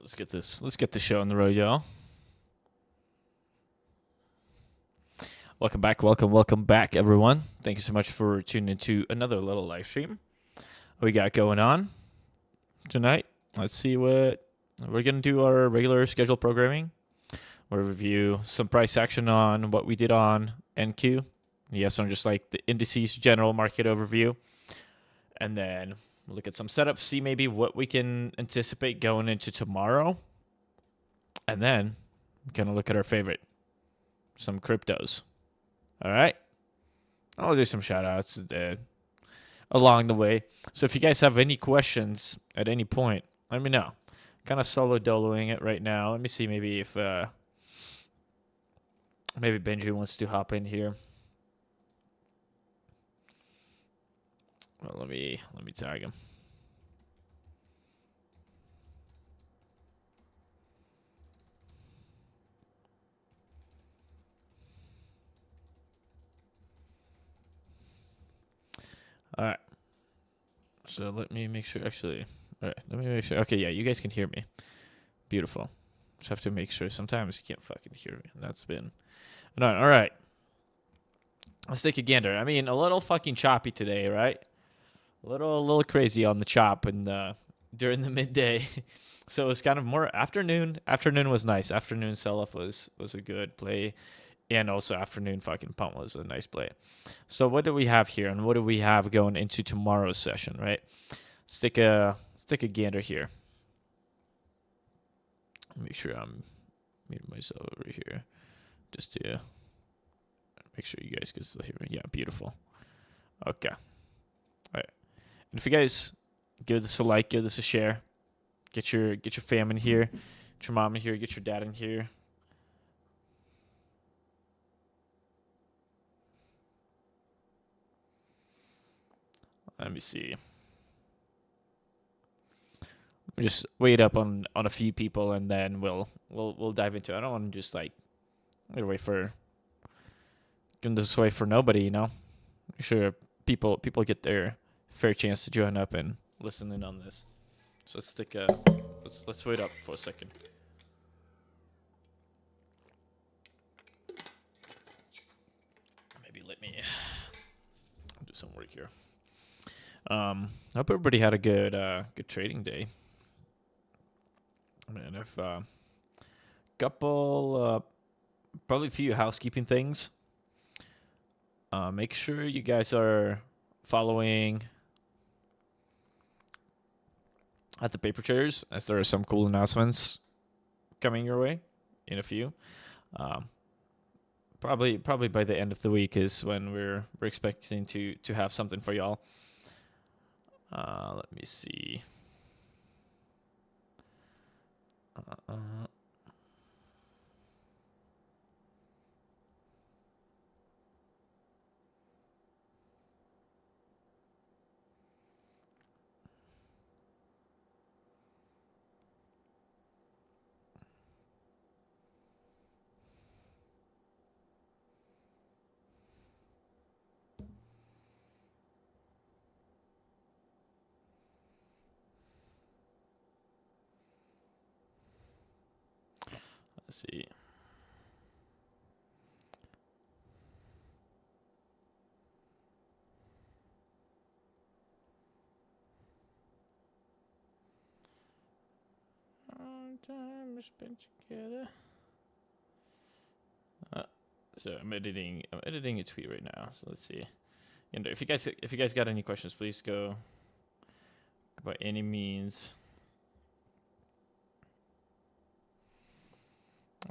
Let's get the show on the road, y'all. Welcome back, everyone. Thank you so much for tuning into another little live stream we got going on tonight. Let's see what we're gonna do. Our regular scheduled programming. We'll review some price action on what we did on NQ. Yes, on just like the indices general market overview, and then we'll look at some setups, see maybe what we can anticipate going into tomorrow, and then we're gonna look at our favorite, some cryptos. All right, I'll do some shout outs along the way. So if you guys have any questions at any point, let me know. Kind of solo doloing it right now. Let me see maybe if maybe Benji wants to hop in here. Well, let me tag him. All right. So let me make sure. Actually, all right. Let me make sure. Okay, yeah, you guys can hear me. Beautiful. Just have to make sure. Sometimes you can't fucking hear me. That's been annoying. All right. Let's take a gander. I mean, a little fucking choppy today, right? A little crazy on the chop and during the midday. So it was kind of more afternoon. Afternoon was nice. Afternoon sell-off was a good play. And also afternoon fucking pump was a nice play. So what do we have here, and what do we have going into tomorrow's session, right? Let's take a gander here. Make sure I'm muting myself over here, just to make sure you guys can still hear me. Yeah, beautiful. Okay. All right. And if you guys give this a like, give this a share, get your fam in here, get your mom in here, get your dad in here. Let me see. Just wait up on a few people, and then we'll dive into it. I don't want to just like wait for this way for nobody, you know. Make sure people get their fair chance to join up and listen in on this. So let's wait up for a second. Maybe let me do some work here. I hope everybody had a good trading day. And if couple probably a few housekeeping things. Make sure you guys are following at the paper traders, as there are some cool announcements coming your way in a few. Probably by the end of the week is when we're expecting to have something for y'all. Let me see. Let's see. Time spent together. So I'm editing a tweet right now. So let's see. And if you guys got any questions, please go by any means.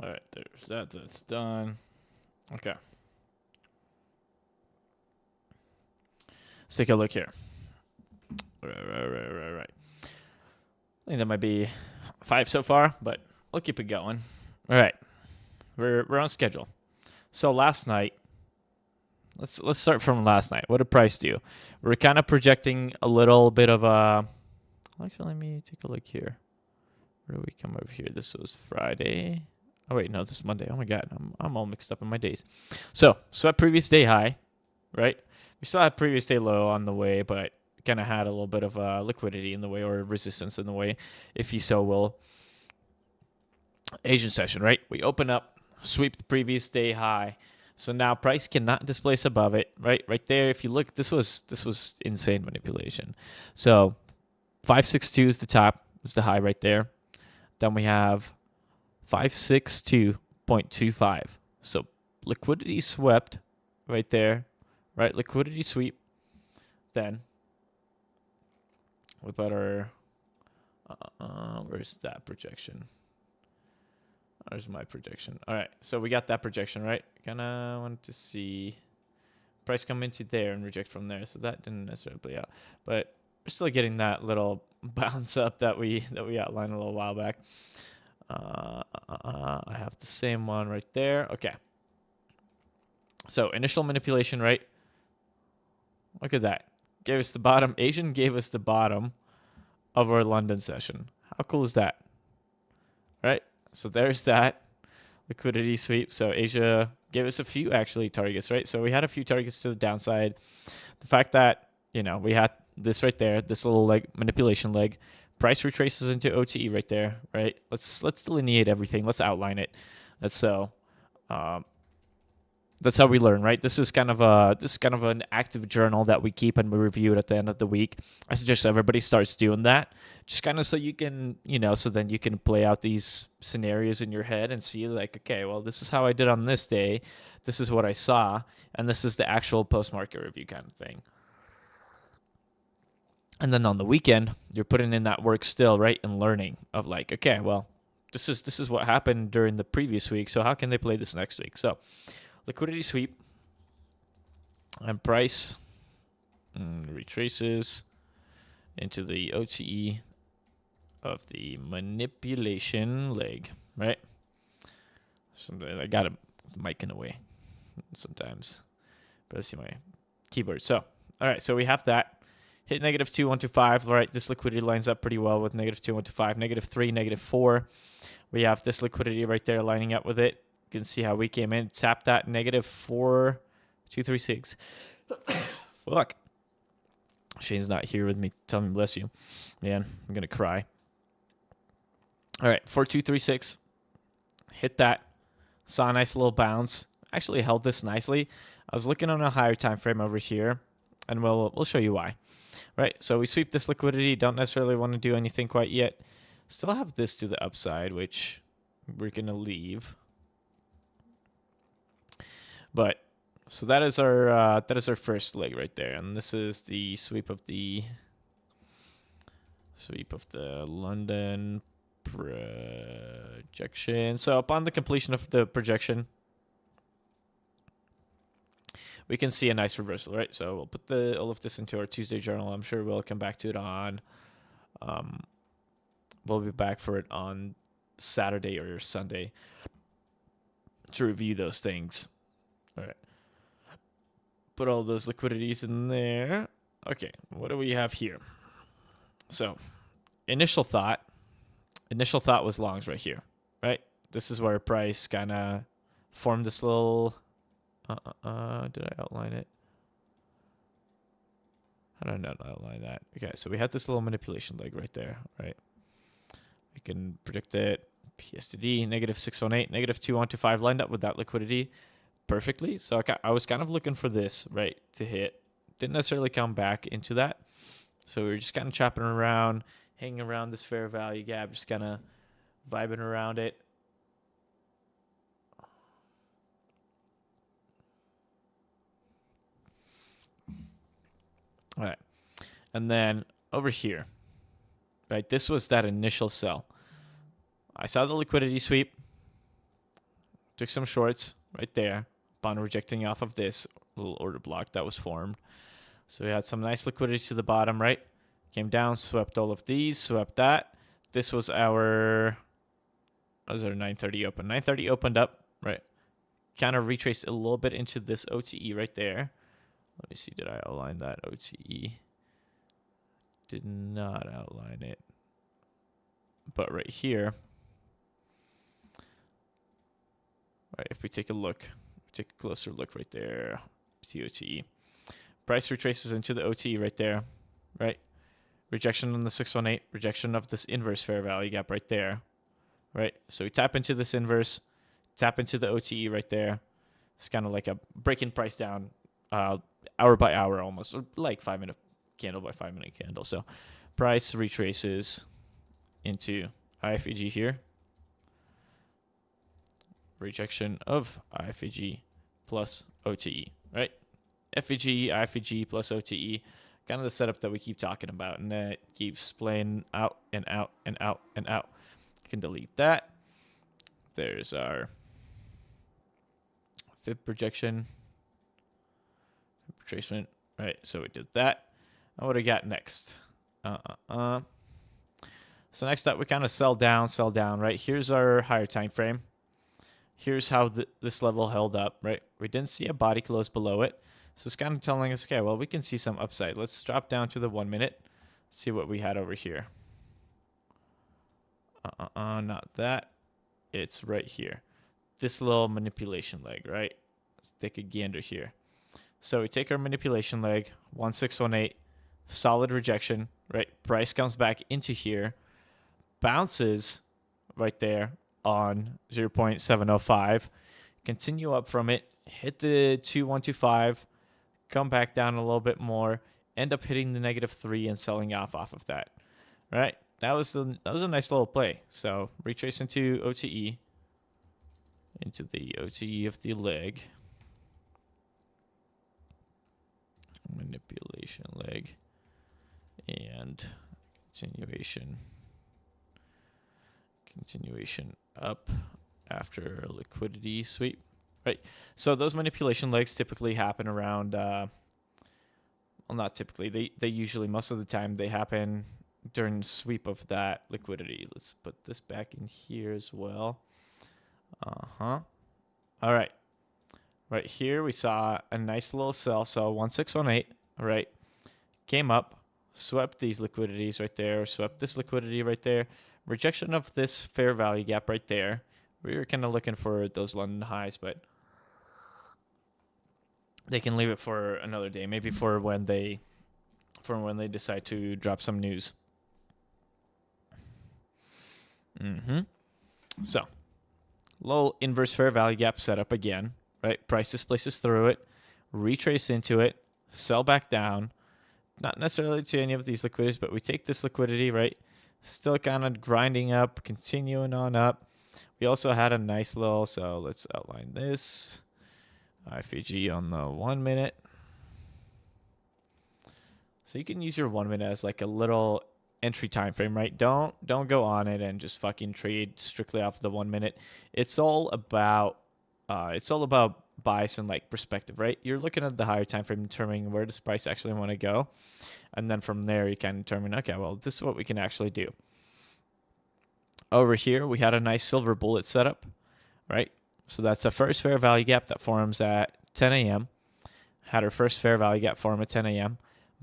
All right, there's that. That's done. Okay. Let's take a look here. Right. I think that might be 5 so far, but we'll keep it going. All right, we're on schedule. So last night, let's start from last night. What did price do? We're kind of projecting a little bit of a. Actually, let me take a look here. Where do we come over here? This was Friday. Oh wait, no, this is Monday. Oh my God, I'm all mixed up in my days. So at previous day high, right? We still have previous day low on the way, but kind of had a little bit of liquidity in the way, or resistance in the way, if you so will. Asian session, right? We open up, sweep the previous day high. So now price cannot displace above it, right? Right there. If you look, this was insane manipulation. So 562 is the top, is the high right there. Then we have 562.25. So liquidity swept right there, right? Liquidity sweep. Then we put our, where's that projection? There's my projection. All right, so we got that projection, right? Kind of wanted to see price come into there and reject from there. So that didn't necessarily play out, but we're still getting that little bounce up that we outlined a little while back. I have the same one right there. Okay. So initial manipulation, right? Look at that. Gave us the bottom. Asian gave us the bottom of our London session. How cool is that? Right? So there's that liquidity sweep. So Asia gave us a few actually targets, right? So we had a few targets to the downside. The fact that, we had this right there, this little manipulation leg, price retraces into OTE right there, right? Let's delineate everything. Let's outline it. That's how we learn, right? This is kind of an active journal that we keep and we review it at the end of the week. I suggest everybody starts doing that, just kind of so you can, so then you can play out these scenarios in your head and see okay, well, this is how I did on this day. This is what I saw, and this is the actual post-market review kind of thing. And then on the weekend, you're putting in that work still, right? And learning of okay, well, this is what happened during the previous week. So how can they play this next week? So liquidity sweep and price retraces into the OTE of the manipulation leg, right? Sometimes I got a mic in the way sometimes, but I see my keyboard. So, all right, so we have that. Hit -2,125, right? This liquidity lines up pretty well with -2,125, -3, -4. We have this liquidity right there lining up with it. You can see how we came in, tapped that -4,236. Fuck. Shane's not here with me. Tell me bless you. Man, I'm going to cry. All right, 4,236. Hit that. Saw a nice little bounce. Actually held this nicely. I was looking on a higher time frame over here, and we'll show you why. Right, so we sweep this liquidity. Don't necessarily want to do anything quite yet. Still have this to the upside, which we're going to leave. But so that is our first leg right there, and this is the sweep of the London projection. So upon the completion of the projection, we can see a nice reversal, right? So we'll put all of this into our Tuesday journal. I'm sure we'll come back to it on. We'll be back for it on Saturday or Sunday to review those things. All right. Put all those liquidities in there. Okay, what do we have here? So, initial thought was longs right here, right? This is where price kind of formed this little. Did I outline it? How did I not outline that? Okay, so we had this little manipulation leg right there, right? We can predict it. PS to D, -618, -2,125 lined up with that liquidity perfectly. So I was kind of looking for this, right, to hit. Didn't necessarily come back into that. So we were just kind of chopping around, hanging around this fair value gap, just kind of vibing around it. All right. And then over here, right, this was that initial sell. I saw the liquidity sweep, took some shorts right there upon rejecting off of this little order block that was formed. So we had some nice liquidity to the bottom, right? Came down, swept all of these, swept that. This was our 930 open. 930 opened up, right? Kind of retraced a little bit into this OTE right there. Let me see, did I outline that OTE? Did not outline it. But right here, right, if we take a look, take a closer look right there, TOTE. Price retraces into the OTE right there, right? Rejection on the 618, rejection of this inverse fair value gap right there, right? So we tap into this inverse, tap into the OTE right there. It's kind of like a breaking price down hour by hour almost, or like 5-minute candle by 5-minute candle. So price retraces into IFEG here. Rejection of IFEG plus OTE, right? FEG, IFEG plus OTE, kind of the setup that we keep talking about, and that keeps playing out and out and out and out. I can delete that. There's our fib projection, retracement, right? So we did that. Now what do we got next? So next up, we kind of sell down, right? Here's our higher time frame. Here's how this level held up, right? We didn't see a body close below it. So it's kind of telling us, okay, well, we can see some upside. Let's drop down to the 1 minute, see what we had over here. Not that. It's right here. This little manipulation leg, right? Let's take a gander here. So we take our manipulation leg, 1618, solid rejection, right? Price comes back into here, bounces right there on 0.705, continue up from it, hit the 2125, come back down a little bit more, end up hitting the -3 and selling off of that. Right? That was a nice little play. So retrace into OTE, into the OTE of the leg, manipulation leg, and continuation up after a liquidity sweep. Right. So those manipulation legs typically happen around, well, not typically. They usually, most of the time, they happen during the sweep of that liquidity. Let's put this back in here as well. All right. Right here, we saw a nice little sell. So 1618, right, came up, swept these liquidities right there, swept this liquidity right there. Rejection of this fair value gap right there. We were kind of looking for those London highs, but they can leave it for another day, maybe for when they decide to drop some news. So, little inverse fair value gap setup again, right? Price displaces through it, retrace into it, sell back down. Not necessarily to any of these liquidities, but we take this liquidity, right? Still kind of grinding up, continuing on up. We also had a nice little, so let's outline this. IFEG on the 1 minute. So you can use your 1 minute as like a little entry time frame, right? Don't go on it and just fucking trade strictly off the 1 minute. It's all about bias and like perspective, right? You're looking at the higher time frame, determining where does price actually want to go, and then from there you can determine, okay, well, this is what we can actually do. Over here we had a nice silver bullet setup, right? So that's the first fair value gap that forms at 10 a.m. Had our first fair value gap form at 10 a.m.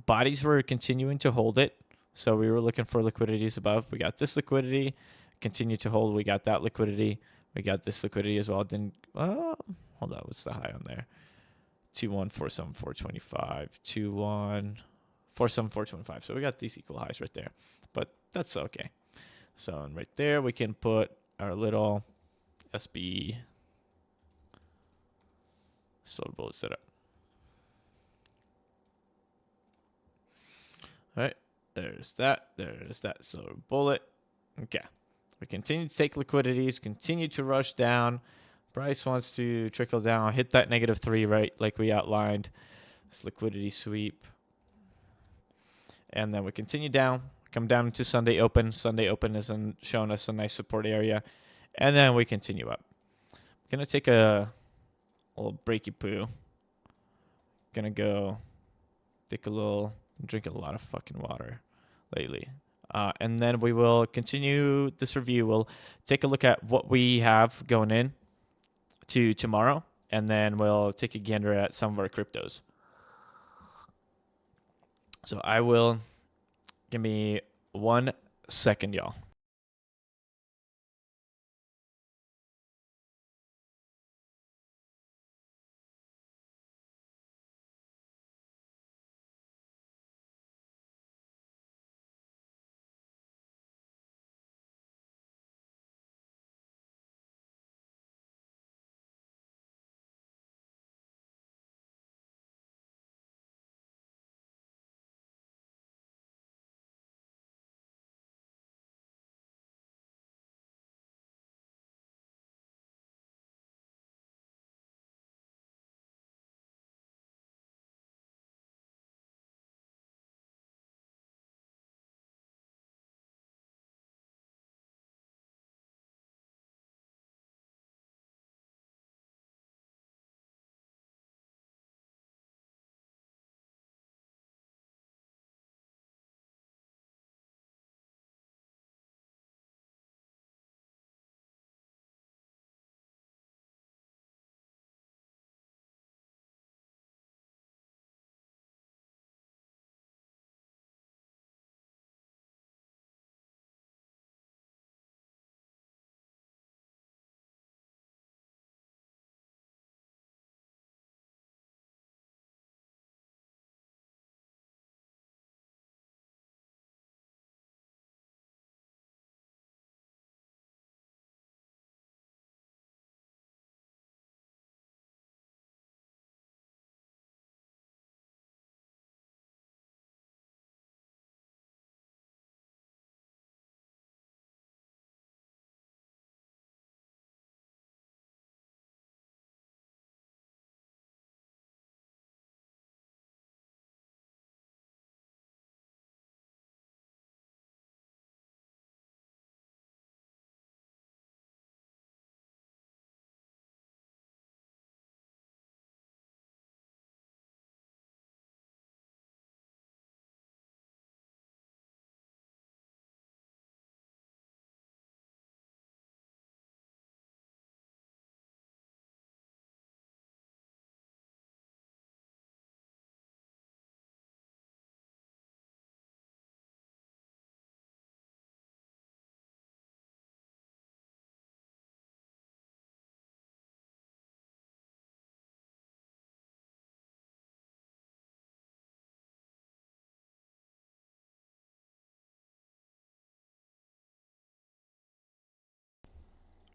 Bodies were continuing to hold it. So we were looking for liquidities above. We got this liquidity, continue to hold. We got that liquidity. We got this liquidity as well. Didn't, hold on, what's the high on there? 2147,425, 2147,425. So we got these equal highs right there, but that's okay. So right there, we can put our little SB silver bullet setup. All right, there's that silver bullet. Okay, we continue to take liquidities, continue to rush down. Price wants to trickle down, hit that -3, right, like we outlined. This liquidity sweep. And then we continue down, come down into Sunday open. Sunday open is showing us a nice support area. And then we continue up. I'm going to take a little breaky poo. Going to go drink a lot of fucking water lately. And then we will continue this review. We'll take a look at what we have going in to tomorrow, and then we'll take a gander at some of our cryptos. So give me 1 second, y'all.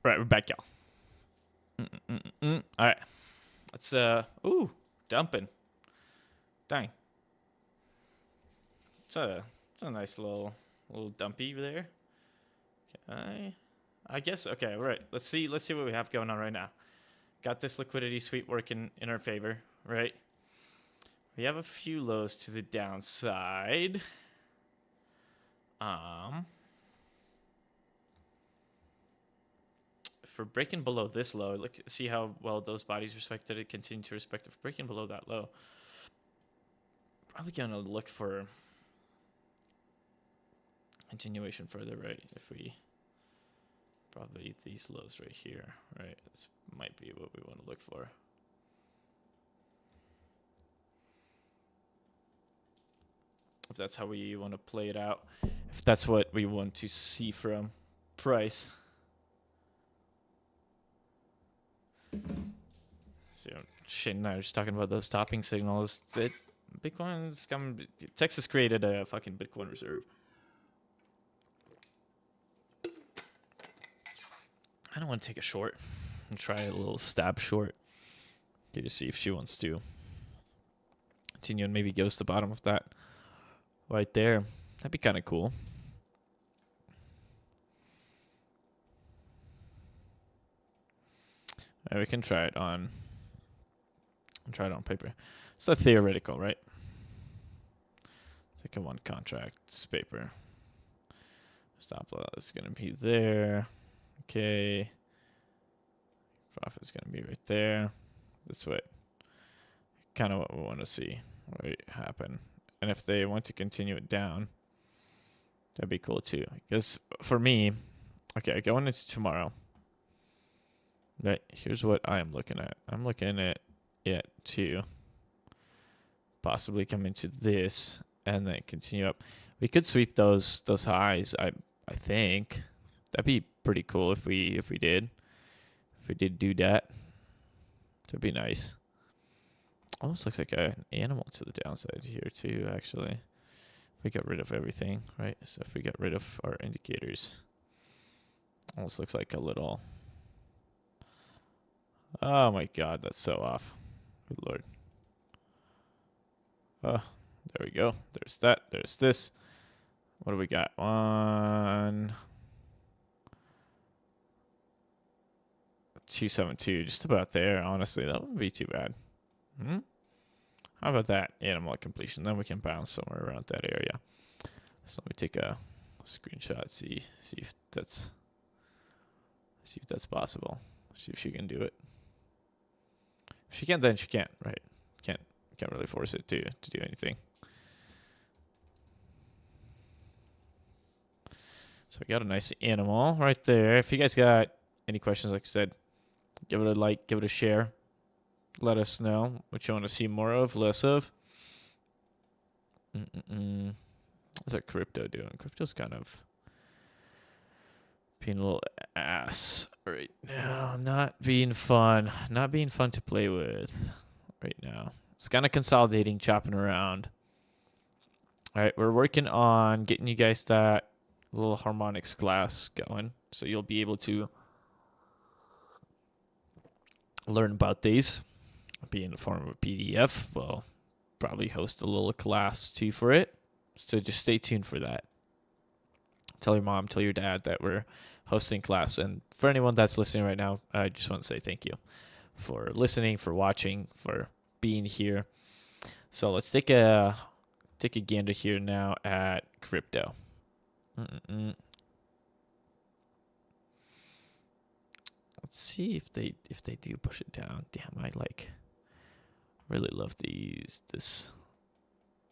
Right, we're back, y'all. All right. Let's ooh, dumping. Dang. It's a nice little dumpy there. Okay. I guess okay, right. Let's see what we have going on right now. Got this liquidity sweep working in our favor, right? We have a few lows to the downside. If we're breaking below this low, look, see how well those bodies respected it, continue to respect it. If breaking below that low, probably gonna look for continuation further, right? If we probably these lows right here, right? This might be what we want to look for. If that's how we want to play it out, if that's what we want to see from price. So Shane and I are just talking about those topping signals. Bitcoin's come. Texas created a fucking Bitcoin reserve. I don't want to take a short and try a little stab short. Okay, to see if she wants to continue and maybe goes to the bottom of that right there. That'd be kind of cool. We can try it on. Try it on paper. So theoretical, right? It's like a one contract. It's paper. Stop loss is gonna be there. Okay. Profit's gonna be right there. That's what kind of what we want to see right happen. And if they want to continue it down, that'd be cool too. Because for me, okay, going into tomorrow. Right, here's what I'm looking at. I'm looking at it to possibly come into this and then continue up. We could sweep those highs. I think that'd be pretty cool if we did do that. That'd be nice. Almost looks like an animal to the downside here too. Actually, we got rid of everything, right? So if we get rid of our indicators, almost looks like a little. Oh my God, that's so off. Good Lord. Oh, there we go. There's that. There's this. What do we got? 272, just about there. Honestly, that wouldn't be too bad. How about that animal at completion? Then we can bounce somewhere around that area. So let me take a screenshot. See if that's possible. See if she can do it. If she can't, then she can't. Right? Can't really force it to do anything. So we got a nice animal right there. If you guys got any questions, like I said, give it a like, give it a share. Let us know what you want to see more of, less of. What's our crypto doing? Crypto's kind of being a little ass right now. Not being fun. Not being fun to play with right now. It's kind of consolidating, chopping around. All right, we're working on getting you guys that little harmonics class going. So you'll be able to learn about these. Be in the form of a PDF. We'll probably host a little class too for it. So just stay tuned for that. Tell your mom, tell your dad that we're hosting class. And for anyone that's listening right now, I just want to say thank you for listening, for watching, for being here. So let's take a gander here now at crypto. Let's see if they do push it down. Damn, I really love these. This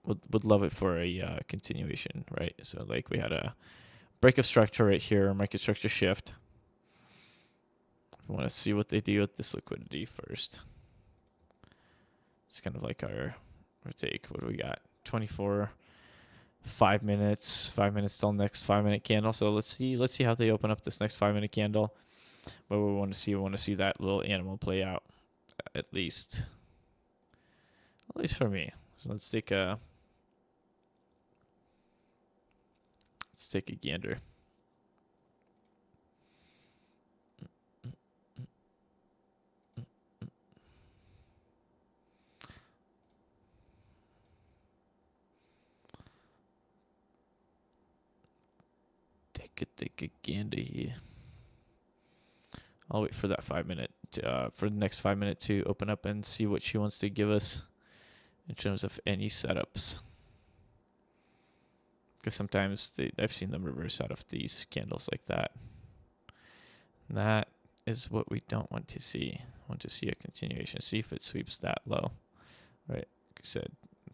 would love it for a continuation, right? So like we had a break of structure right here, market structure shift. We want to see what they do with this liquidity first. It's kind of like our take. What do we got? 24, 5 minutes, 5 minutes till next 5-minute candle. So let's see how they open up this next 5-minute candle. What we want to see that little animal play out, at least for me. So let's take a gander. take a gander here. I'll wait for that 5 minute, for the next 5 minute to open up and see what she wants to give us in terms of any setups. Because sometimes I've seen them reverse out of these candles like that. And that is what we don't want to see. I want to see a continuation. See if it sweeps that low. Right. Like I said,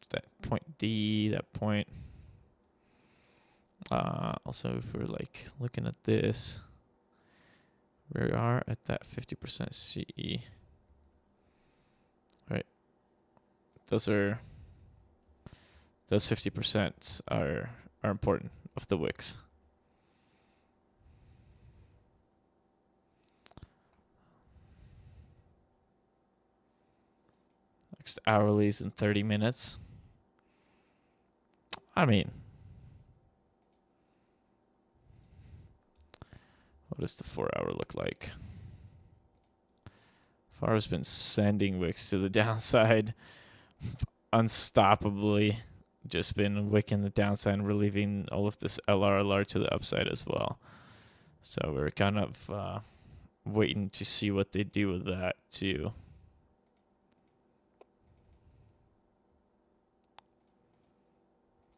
that point D, that point. Also, if we're like looking at this, we are at that 50% CE. Right. Those 50% are important of the wicks. Next hourly is in 30 minutes. I mean, what does the 4 hour look like? 4 hour's been sending wicks to the downside unstoppably. Just been wicking the downside and relieving all of this LRLR to the upside as well. So we're kind of waiting to see what they do with that too.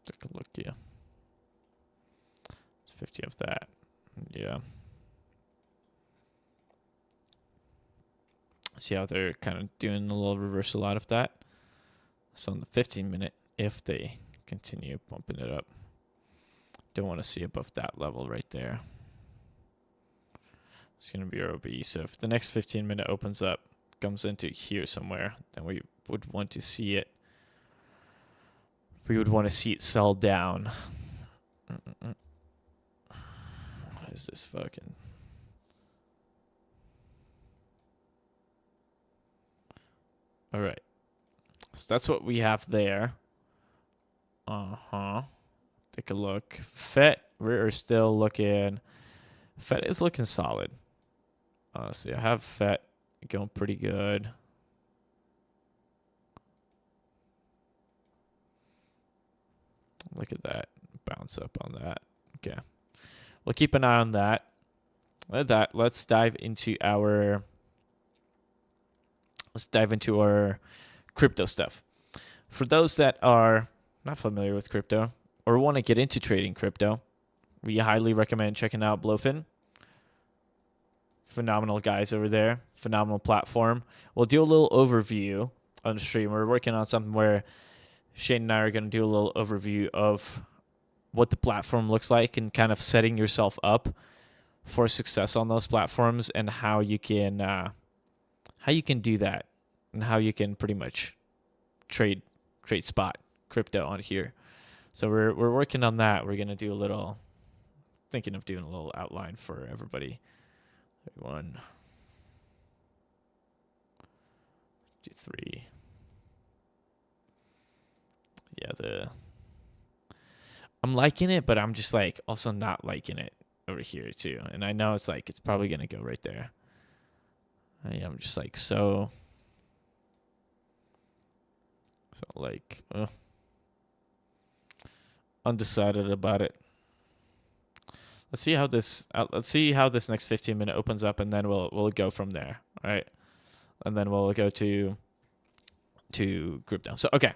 Take a look, yeah. It's 50 of that. Yeah. See how they're kind of doing a little reversal out of that. So on the 15 minute, if they continue pumping it up, don't want to see above that level right there. It's going to be our OB. So if the next 15 minute opens up, comes into here somewhere, then we would want to see it. We would want to see it sell down. What is this fucking... All right. So that's what we have there. Take a look. FET, we're still looking... FET is looking solid. Honestly, I have FET going pretty good. Look at that. Bounce up on that. Okay. We'll keep an eye on that. With that, let's dive into our crypto stuff. For those that are not familiar with crypto or want to get into trading crypto, we highly recommend checking out Blowfin. Phenomenal guys over there. Phenomenal platform. We'll do a little overview on the stream. We're working on something where Shane and I are going to do a little overview of what the platform looks like and kind of setting yourself up for success on those platforms and how you can do that and how you can pretty much trade spot crypto on here. So we're working on that. We're going to thinking of doing a little outline for everybody. 1, 2, 3. Yeah, I'm liking it, but I'm just like also not liking it over here too. And I know it's probably gonna go right there. I'm just like so like undecided about it. Let's see how this next 15 minute opens up, and then we'll go from there. All right, and then we'll go to group down. So okay.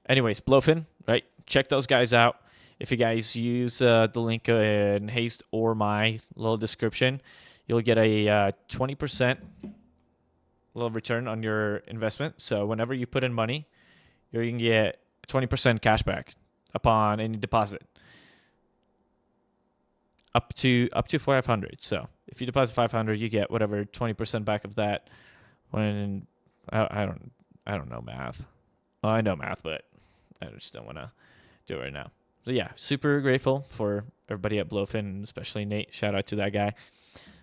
Anyways, Blowfin, right? Check those guys out. If you guys use the link in Haste or my little description, you'll get a 20% little return on your investment. So whenever you put in money, you can get 20% cash back upon any deposit. Up to 500. So if you deposit 500, you get whatever 20% back of that. When I don't know math. Well, I know math, but I just don't want to do it right now. So yeah, super grateful for everybody at Blowfin, especially Nate. Shout out to that guy,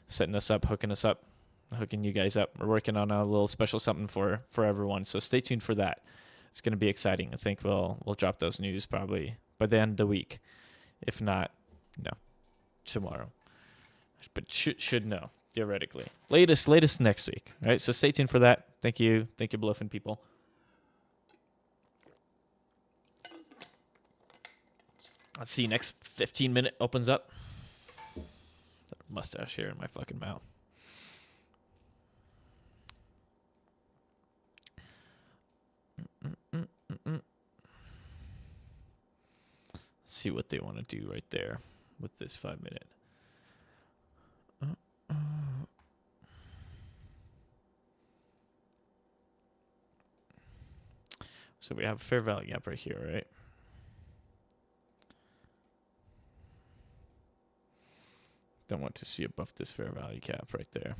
setting us up, hooking you guys up. We're working on a little special something for everyone. So stay tuned for that. It's going to be exciting. I think we'll drop those news probably by the end of the week. If not, tomorrow. But should know theoretically. Latest next week. Right. So stay tuned for that. Thank you, Blowfin people. Let's see, next 15 minute opens up. mustache hair in my fucking mouth. See what they want to do right there with this 5 minute. So we have a fair value gap right here, right? Don't want to see above this fair value gap right there.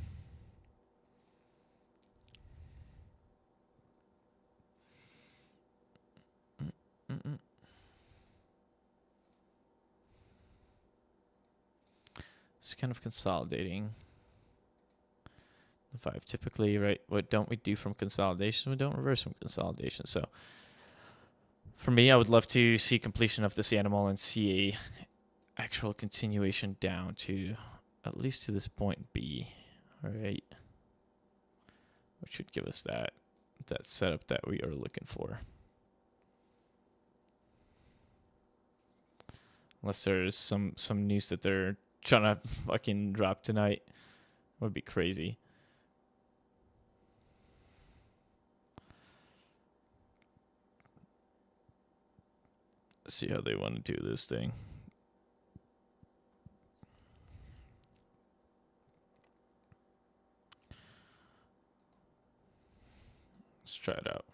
It's kind of consolidating. The 5 typically, right? What don't we do from consolidation? We don't reverse from consolidation. So for me, I would love to see completion of this animal and see a actual continuation down to at least to this point B. All right. Which should give us that setup that we are looking for. Unless there's some news that they're trying to fucking drop tonight. Would be crazy. Let's see how they want to do this thing. Let's try it out.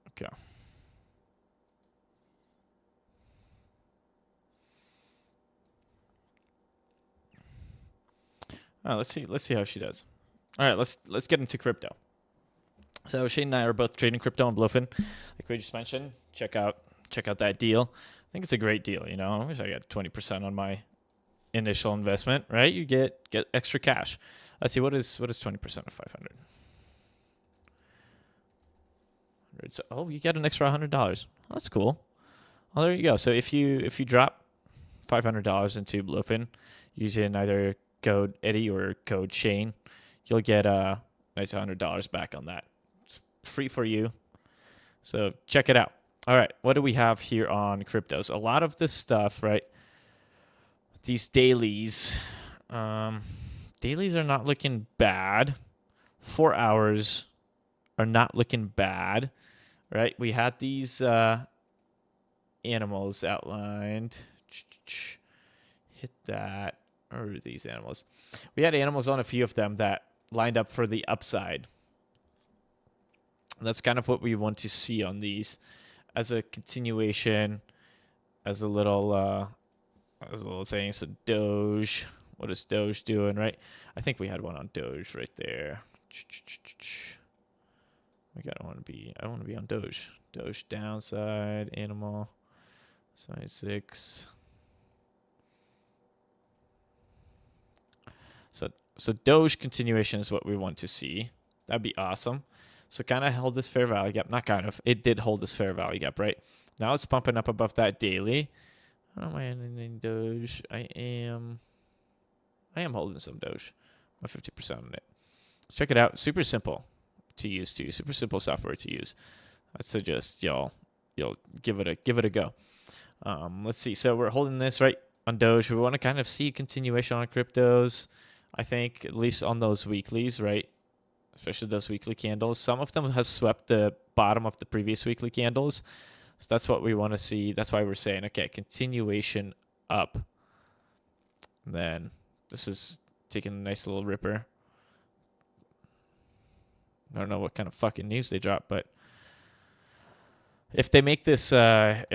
Okay. Let's see how she does. All right, let's get into crypto. So Shane and I are both trading crypto on Bluefin. Like we just mentioned, check out that deal. I think it's a great deal. You know, I wish I got 20% on my initial investment. Right, you get extra cash. Let's see what is 20% of 500. Oh, you get an extra $100. That's cool. Well, there you go. So if you drop $500 into Bluefin using either code Eddie or code Shane, you'll get a nice $100 back on that. It's free for you. So check it out. All right, what do we have here on cryptos? A lot of this stuff, right? These dailies are not looking bad. 4 hours are not looking bad, right? We had these animals outlined. Hit that. Or these animals. We had animals on a few of them that lined up for the upside. That's kind of what we want to see on these as a continuation, as a little thing. So Doge, what is Doge doing, right? I think we had one on Doge right there. I want to be on Doge. Doge downside, animal, side 6. So Doge continuation is what we want to see. That'd be awesome. So kind of held this fair value gap. Not kind of. It did hold this fair value gap, right? Now it's pumping up above that daily. I don't mind in Doge. I am holding some Doge. I'm 50% on it. Let's check it out. Super simple to use too. Super simple software to use. I suggest y'all give it a go. Let's see. So we're holding this right on Doge. We want to kind of see continuation on cryptos. I think at least on those weeklies, right? Especially those weekly candles. Some of them has swept the bottom of the previous weekly candles. So that's what we want to see. That's why we're saying, okay, continuation up. And then this is taking a nice little ripper. I don't know what kind of fucking news they drop, but if they make this an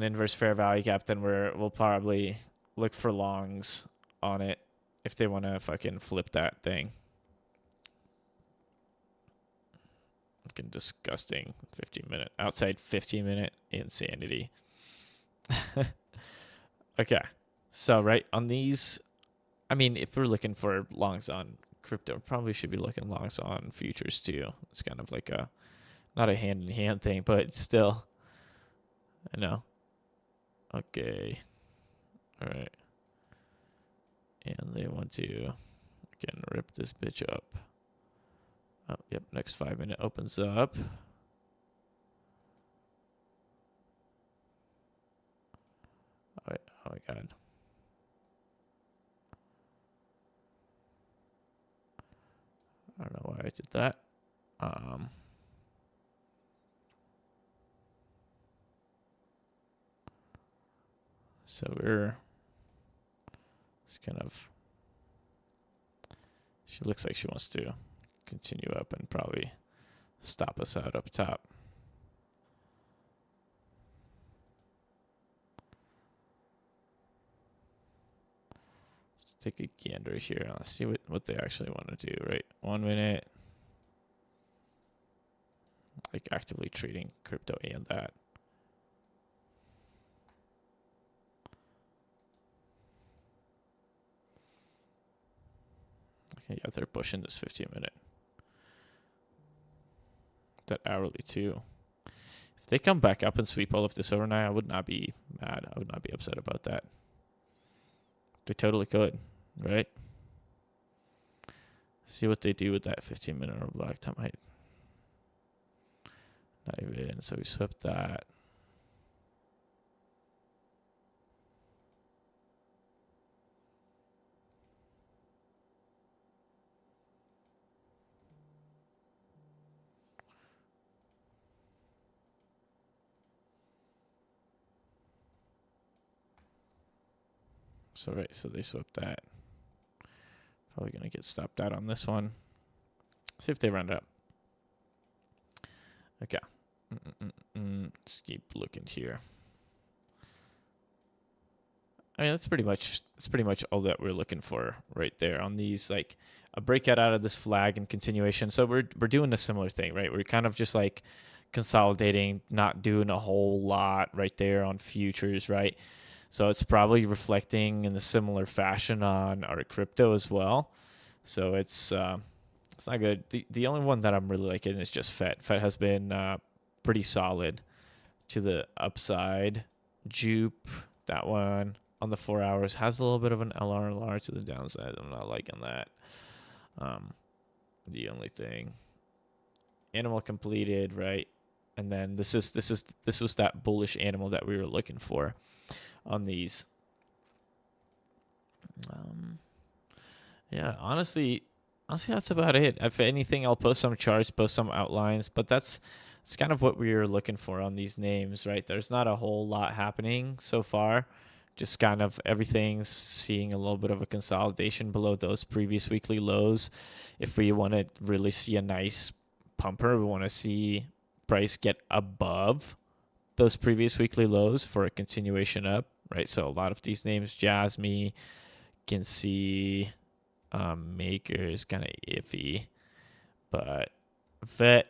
inverse fair value gap, then we'll probably look for longs on it if they want to fucking flip that thing. Fucking disgusting 15-minute outside 15-minute insanity. Okay, so right on these, I mean, if we're looking for longs on crypto, probably should be looking longs on futures too. It's kind of like not a hand-in-hand thing, but still, I know. Okay, all right. And they want to, again, rip this bitch up. Oh, yep, next 5 minute opens up. Oh my God. I don't know why I did that. So we're just kind of, she looks like she wants to continue up and probably stop us out up top. Let's take a gander here. Let's see what they actually want to do, right? 1 minute. Like actively trading crypto and that. Okay, yeah, they're pushing this 15-minute. That hourly too. If they come back up and sweep all of this overnight, I would not be mad. I would not be upset about that. They totally could, right? See what they do with that 15-minute or black time height. Not even. So we swept that. So right, so they swept that. Probably gonna get stopped out on this one. See if they round up. Okay. Let's keep looking here. I mean, that's pretty much all that we're looking for right there on these, like a breakout out of this flag and continuation. So we're doing a similar thing, right? We're kind of just like consolidating, not doing a whole lot right there on futures, right? So it's probably reflecting in a similar fashion on our crypto as well. So it's not good. The only one that I'm really liking is just FET. FET has been pretty solid to the upside. Jupe, that one on the 4 hours has a little bit of an LRLR to the downside. I'm not liking that. The only thing, animal completed, right? And then this was that bullish animal that we were looking for on these. Yeah, honestly, that's about it. If anything, I'll post some charts, post some outlines, but it's kind of what we were looking for on these names, right? There's not a whole lot happening so far. Just kind of everything's seeing a little bit of a consolidation below those previous weekly lows. If we want to really see a nice pumper, we want to see price get above those previous weekly lows for a continuation up, right? So a lot of these names, Jasmy, can see Maker is kind of iffy, but Vet,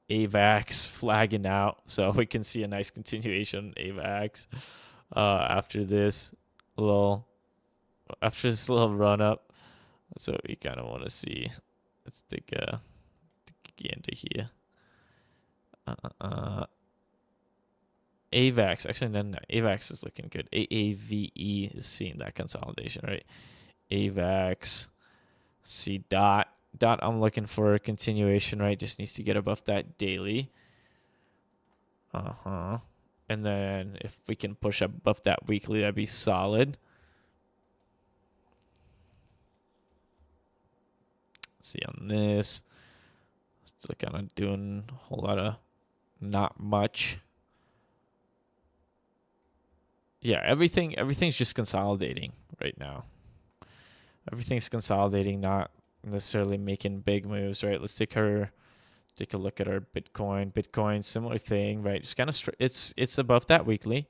AVAX flagging out, so we can see a nice continuation AVAX after this little run up. So we kind of want to see. Let's take a gander here. AVAX, actually, no, AVAX is looking good. AAVE is seeing that consolidation, right? AVAX, see dot. I'm looking for a continuation, right? Just needs to get above that daily. And then if we can push above that weekly, that'd be solid. See on this, still kind of doing a whole lot of not much. Yeah, everything's just consolidating right now. Everything's consolidating, not necessarily making big moves, right? Let's take a look at our Bitcoin. Bitcoin, similar thing, right? Just kind of it's above that weekly.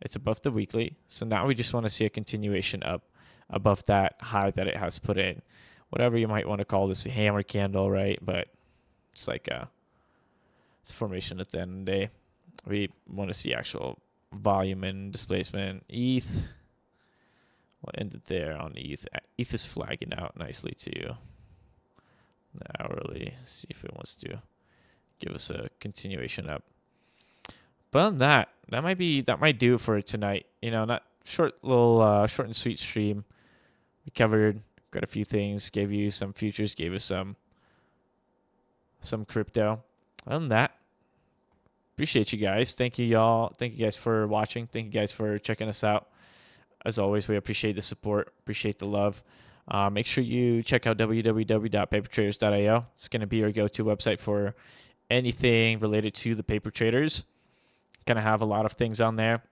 It's above the weekly. So now we just want to see a continuation up above that high that it has put in. Whatever you might want to call this, a hammer candle, right? But it's like it's formation at the end of the day. We want to see actual volume and displacement. ETH, we'll end it there on ETH. ETH is flagging out nicely too. The hourly, see if it wants to give us a continuation up. But on that might do it for tonight. You know, not short and sweet stream. We covered quite a few things, gave you some futures, gave us some crypto. Other than that, appreciate you guys. Thank you, y'all. Thank you guys for watching. Thank you guys for checking us out. As always, we appreciate the support, appreciate the love. Make sure you check out www.papertraders.io. It's going to be your go-to website for anything related to the paper traders. Going to have a lot of things on there.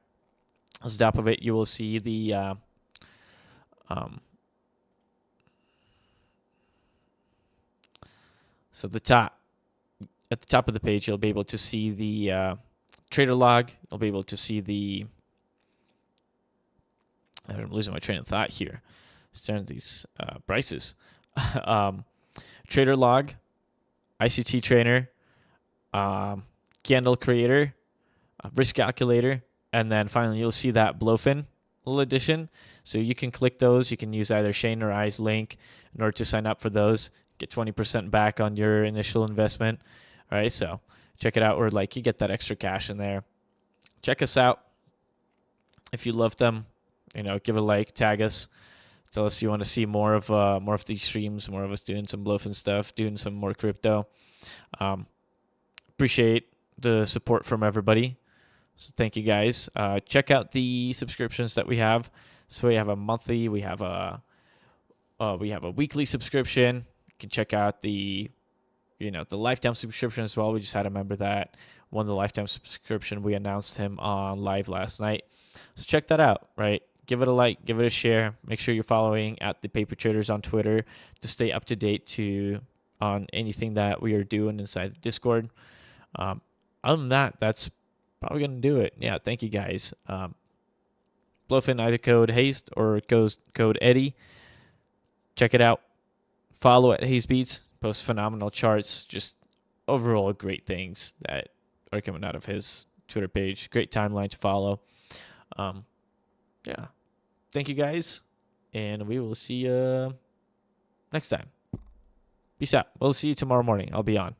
At the top of it, you will see the so at the top of the page, you'll be able to see the trader log. You'll be able to see the I'm losing my train of thought here. Starting these prices. Trader log, ICT trainer, candle creator, risk calculator, and then finally you'll see that Blowfin little addition. So you can click those. You can use either Shane or I's link in order to sign up for those. Get 20% back on your initial investment. All right, so check it out. Or like you get that extra cash in there. Check us out. If you love them, give a like, tag us, tell us you want to see more of these streams, more of us doing some Blowfin stuff, doing some more crypto. Appreciate the support from everybody. So thank you guys. Check out the subscriptions that we have. So we have a monthly, we have a weekly subscription. You can check out the lifetime subscription as well. We just had a member that won the lifetime subscription. We announced him on live last night. So check that out, right? Give it a like, give it a share. Make sure you're following at the Paper Traders on Twitter to stay up to date on anything that we are doing inside the Discord. Other than that, that's probably going to do it. Yeah, thank you guys. Blowfin either code Haste or code Eddie. Check it out. Follow at Haze Beats. Post phenomenal charts. Just overall great things that are coming out of his Twitter page. Great timeline to follow. Yeah. Thank you guys. And we will see you next time. Peace out. We'll see you tomorrow morning. I'll be on.